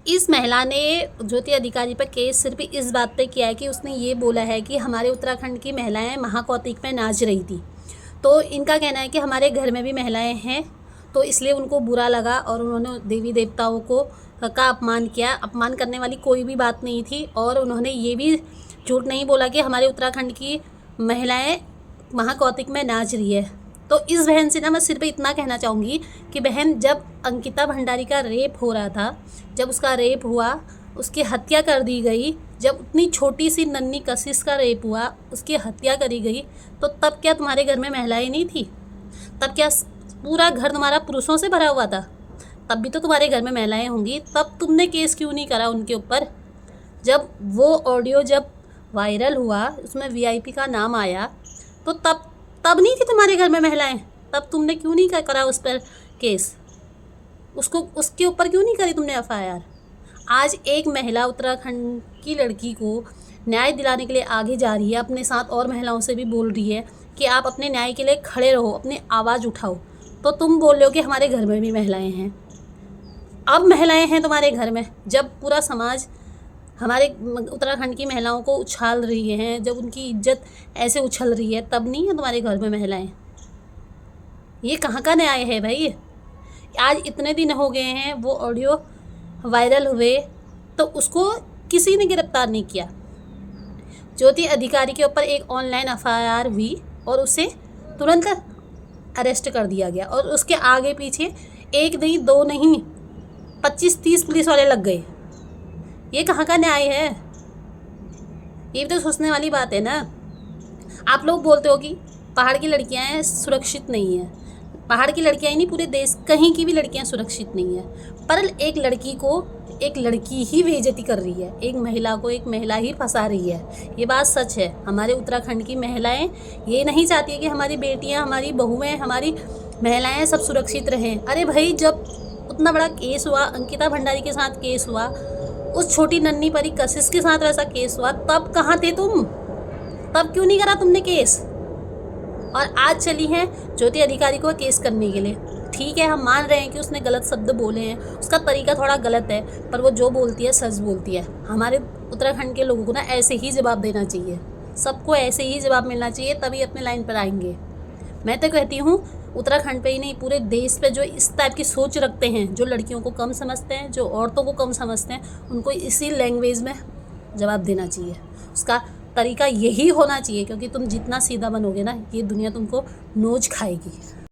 इस महिला ने ज्योति अधिकारी पर केस सिर्फ इस बात पे किया है कि उसने ये बोला है कि हमारे उत्तराखंड की महिलाएं महाकौतिक में नाच रही थी। तो इनका कहना है कि हमारे घर में भी महिलाएं हैं, तो इसलिए उनको बुरा लगा और उन्होंने देवी देवताओं को का अपमान किया। अपमान करने वाली कोई भी बात नहीं थी। और उन्होंने ये भी झूठ नहीं बोला कि हमारे उत्तराखंड की महिलाएं महाकौतिक में नाच रही है। तो इस बहन से ना मैं सिर्फ इतना कहना चाहूँगी कि बहन, जब अंकिता भंडारी का रेप हो रहा था, जब उसका रेप हुआ, उसकी हत्या कर दी गई, जब उतनी छोटी सी नन्ही कशिश का रेप हुआ, उसकी हत्या करी गई, तो तब क्या तुम्हारे घर में महिलाएं नहीं थी? तब क्या पूरा घर तुम्हारा पुरुषों से भरा हुआ था? तब भी तो तुम्हारे घर में महिलाएं होंगी। तब तुमने केस क्यों नहीं करा उनके ऊपर? जब वो ऑडियो जब वायरल हुआ, उसमें वीआईपी का नाम आया, तो तब नहीं थी तुम्हारे घर में महिलाएं? तब तुमने क्यों नहीं करा उस पर केस? उसके ऊपर क्यों नहीं करी तुमने एफआईआर? आज एक महिला उत्तराखंड की लड़की को न्याय दिलाने के लिए आगे जा रही है, अपने साथ और महिलाओं से भी बोल रही है कि आप अपने न्याय के लिए खड़े रहो, अपनी आवाज़ उठाओ। तो तुम बोल रहे हो कि हमारे घर में भी महिलाएं हैं। अब महिलाएं हैं तुम्हारे घर में, जब पूरा समाज हमारे उत्तराखंड की महिलाओं को उछाल रही हैं, जब उनकी इज्जत ऐसे उछल रही है, तब नहीं है तुम्हारे घर में महिलाएं? ये कहाँ का न्याय है भाई? आज इतने दिन हो गए हैं वो ऑडियो वायरल हुए, तो उसको किसी ने गिरफ्तार नहीं किया। ज्योति अधिकारी के ऊपर एक ऑनलाइन एफआईआर हुई और उसे तुरंत अरेस्ट कर दिया गया, और उसके आगे पीछे एक नहीं, दो नहीं, 25-30 पुलिस वाले लग गए। ये कहाँ का न्याय है? ये भी तो सोचने वाली बात है ना। आप लोग बोलते हो कि पहाड़ की लड़कियां सुरक्षित नहीं है। पहाड़ की लड़कियां ही नहीं, पूरे देश कहीं की भी लड़कियां सुरक्षित नहीं है। पर एक लड़की को एक लड़की ही बेइज्जती कर रही है, एक महिला को एक महिला ही फंसा रही है। ये बात सच है। हमारे उत्तराखंड की महिलाएं ये नहीं चाहती है कि हमारी बेटियां, हमारी बहुएं, हमारी महिलाएं सब सुरक्षित रहें। अरे भाई, जब उतना बड़ा केस हुआ, अंकिता भंडारी के साथ केस हुआ, उस छोटी नन्ही परी कशिश के साथ वैसा केस हुआ, तब कहाँ थे तुम? तब क्यों नहीं करा तुमने केस? और आज चली हैं ज्योति अधिकारी को केस करने के लिए। ठीक है, हम मान रहे हैं कि उसने गलत शब्द बोले हैं, उसका तरीका थोड़ा गलत है, पर वो जो बोलती है सच बोलती है। हमारे उत्तराखंड के लोगों को ना ऐसे ही जवाब देना चाहिए, सबको ऐसे ही जवाब मिलना चाहिए, तभी अपने लाइन पर आएंगे। मैं तो कहती हूँ उत्तराखंड पे ही नहीं, पूरे देश पे जो इस टाइप की सोच रखते हैं, जो लड़कियों को कम समझते हैं, जो औरतों को कम समझते हैं, उनको इसी लैंग्वेज में जवाब देना चाहिए। उसका तरीका यही होना चाहिए, क्योंकि तुम जितना सीधा बनोगे ना, ये दुनिया तुमको नोच खाएगी।